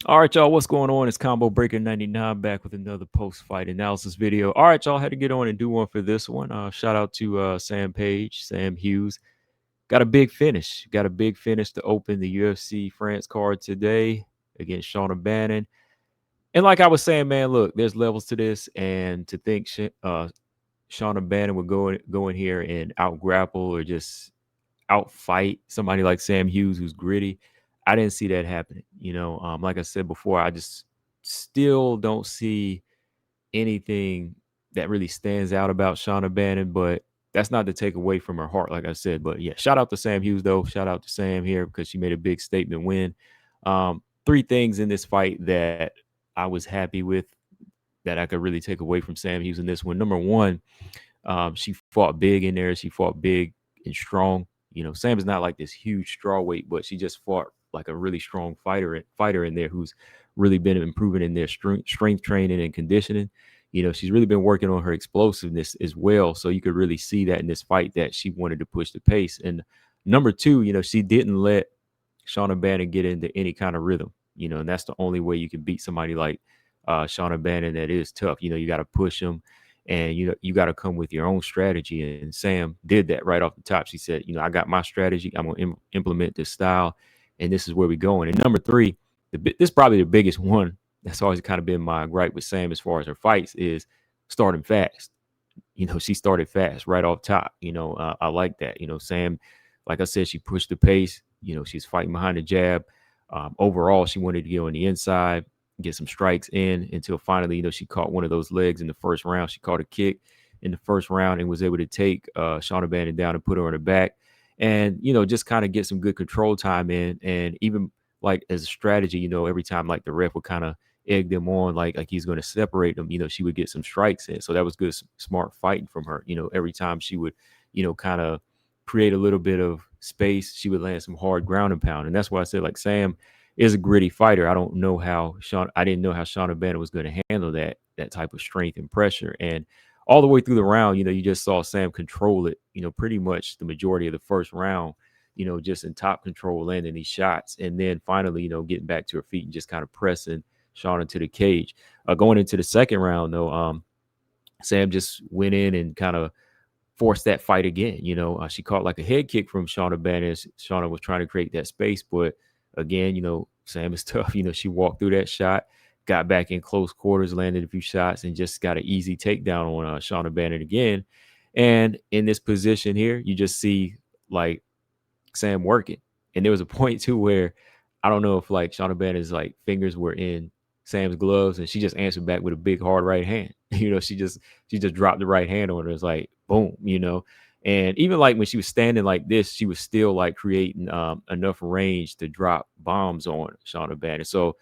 All right, y'all, what's going on? It's Combo Breaker 99 back with another post-fight analysis video. All right, y'all, had to get on and do one for this one. Shout out to Sam Page, Sam Hughes. Got a big finish. Got a big finish to open the UFC France card today against Shauna Bannon. And like I was saying, man, look, there's levels to this, and to think Shauna Bannon would go in here and out grapple or just outfight somebody like Sam Hughes, who's gritty. I didn't see that happening. Like I said before, I just still don't see anything that really stands out about Shauna Bannon, but that's not to take away from her heart, like I said. But yeah, shout out to Sam Hughes, though. Shout out to Sam here because she made a big statement win. Three things in this fight that I was happy with that I could really take away from Sam Hughes in this one. Number one, she fought big in there. She fought big and strong. Sam is not like this huge straw weight, but she just fought like a really strong fighter in there who's really been improving in their strength training and conditioning. She's really been working on her explosiveness as well. So you could really see that in this fight that she wanted to push the pace. And number two, she didn't let Shauna Bannon get into any kind of rhythm. And that's the only way you can beat somebody like Shauna Bannon that is tough. You got to push them, and you got to come with your own strategy. And Sam did that right off the top. She said, I got my strategy. I'm gonna implement this style, and this is where we're going. And number three, this is probably the biggest one. That's always kind of been my gripe with Sam as far as her fights is starting fast. She started fast right off top. I like that. Sam, like I said, she pushed the pace. She's fighting behind the jab. Overall, she wanted to get on the inside, get some strikes in until finally, she caught one of those legs in the first round. She caught a kick in the first round and was able to take Shauna Bannon down and put her on her back, and just kind of get some good control time in. And even like as a strategy, every time like the ref would kind of egg them on, like he's going to separate them, she would get some strikes in. So that was good, smart fighting from her. Every time she would, kind of create a little bit of space, she would land some hard ground and pound. And that's why I said like Sam is a gritty fighter. I didn't know how Shauna Bannon was going to handle that type of strength and pressure. And all the way through the round, you just saw Sam control it, pretty much the majority of the first round, just in top control, landing these shots. And then finally, getting back to her feet and just kind of pressing Shauna to the cage. Going into the second round, though, Sam just went in and kind of forced that fight again. She caught like a head kick from Shauna Bannon. Shauna was trying to create that space, but again, Sam is tough. She walked through that shot, got back in close quarters, landed a few shots, and just got an easy takedown on Shauna Bannon again. And in this position here, you just see like Sam working. And there was a point too where I don't know if like Shauna Bannon's like fingers were in Sam's gloves, and she just answered back with a big hard right hand. She just dropped the right hand on her. It's like boom. And even like when she was standing like this, she was still like creating enough range to drop bombs on Shauna Bannon. So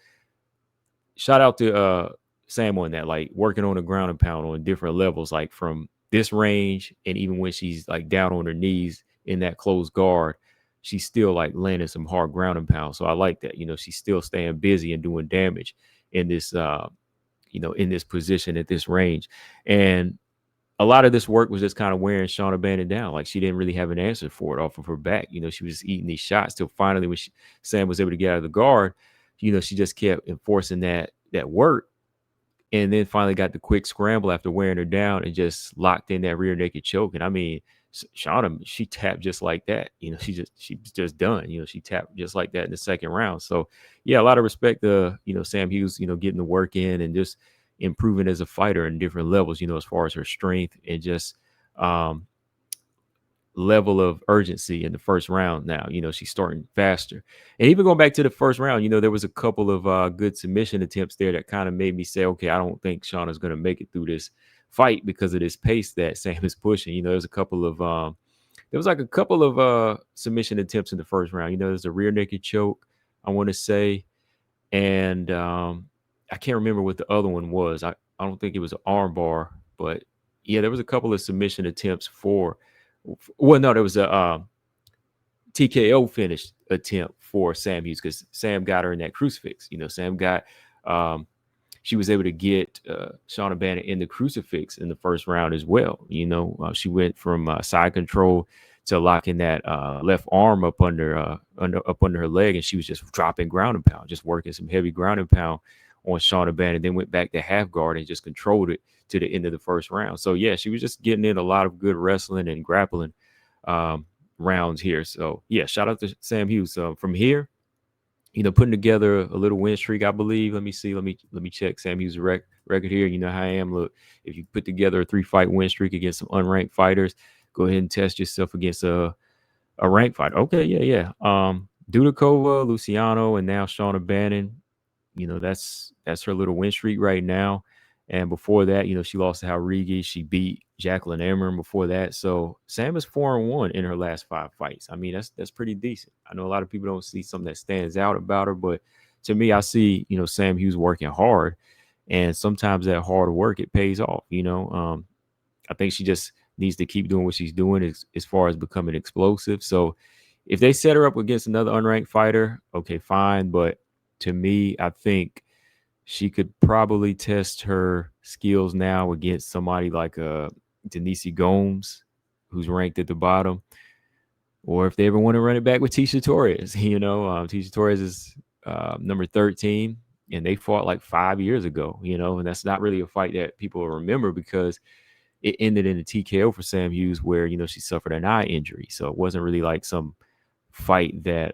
shout out to Sam on that, like working on the ground and pound on different levels, like from this range, and even when she's like down on her knees in that closed guard, she's still like landing some hard ground and pound. So I like that. She's still staying busy and doing damage in this in this position at this range. And a lot of this work was just kind of wearing Shauna Bannon down. Like she didn't really have an answer for it off of her back. She was eating these shots till finally when Sam was able to get out of the guard, she just kept enforcing that work, and then finally got the quick scramble after wearing her down and just locked in that rear naked choke. And I mean, Shauna, she tapped just like that. She's just done. She tapped just like that in the second round. So yeah, a lot of respect to Sam Hughes, getting the work in and just improving as a fighter in different levels. As far as her strength and just um, level of urgency in the first round now. She's starting faster. And even going back to the first round, there was a couple of good submission attempts there that kind of made me say, okay, I don't think Shauna's going to make it through this fight because of this pace that Sam is pushing. There was like a couple of submission attempts in the first round. There's a rear naked choke, I want to say. And I can't remember what the other one was. I don't think it was an arm bar, but yeah, there was a couple of submission attempts for, well, no, there was a TKO finish attempt for Sam Hughes because Sam got her in that crucifix. Sam got, she was able to get Shauna Bannon in the crucifix in the first round as well. She went from side control to locking that left arm up under her leg, and she was just dropping ground and pound, just working some heavy ground and pound on Shauna Bannon, then went back to half guard and just controlled it to the end of the first round. So yeah, she was just getting in a lot of good wrestling and grappling rounds here. So yeah, shout out to Sam Hughes. From here, putting together a little win streak, I believe. Let me see. Let me check Sam Hughes' record here. You know how I am. Look, if you put together a 3-fight win streak against some unranked fighters, go ahead and test yourself against a ranked fighter. Okay, yeah. Dudakova, Luciano, and now Shauna Bannon. That's her little win streak right now. And before that, she lost to Haurigi. She beat Jacqueline Emmerich before that. So Sam is 4-1 in her last 5 fights. I mean, that's pretty decent. I know a lot of people don't see something that stands out about her, but to me, I see, Sam Hughes working hard. And sometimes that hard work, it pays off. I think she just needs to keep doing what she's doing as far as becoming explosive. So if they set her up against another unranked fighter, okay, fine. But to me, I think she could probably test her skills now against somebody like Denise Gomes, who's ranked at the bottom. Or if they ever want to run it back with Tecia Torres, Tecia Torres is number 13, and they fought like 5 years ago, and that's not really a fight that people will remember because it ended in a TKO for Sam Hughes where, she suffered an eye injury. So it wasn't really like some fight that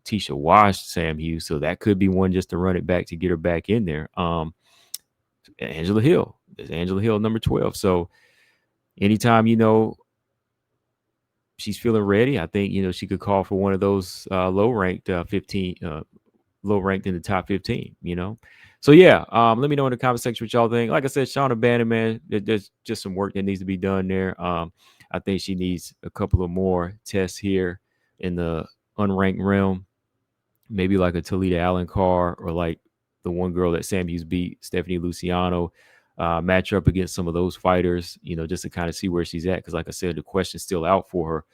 Tecia washed Sam Hughes. So that could be one just to run it back to get her back in there. Angela Hill. There's Angela Hill, number 12. So anytime, she's feeling ready, I think, she could call for one of those low-ranked 15, low-ranked in the top 15, So yeah, let me know in the comment section what y'all think. Like I said, Shauna Bannon, man, there's just some work that needs to be done there. I think she needs a couple of more tests here in the unranked realm, maybe like a Talita Alencar or like the one girl that Sam Hughes beat, Stephanie Luciano, match her up against some of those fighters, just to kind of see where she's at. Because like I said, the question's still out for her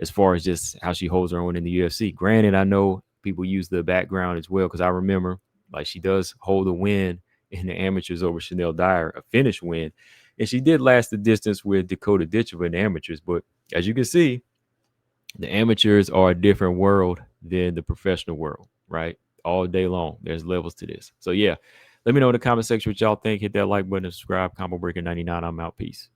as far as just how she holds her own in the UFC. Granted, I know people use the background as well because I remember like she does hold a win in the amateurs over Chanel Dyer, a finish win. And she did last the distance with Dakota Ditchova in the amateurs. But as you can see, the amateurs are a different world than the professional world, right? All day long. There's levels to this. So yeah, let me know in the comment section what y'all think. Hit that like button and subscribe. Combo Breaker 99. I'm out. Peace.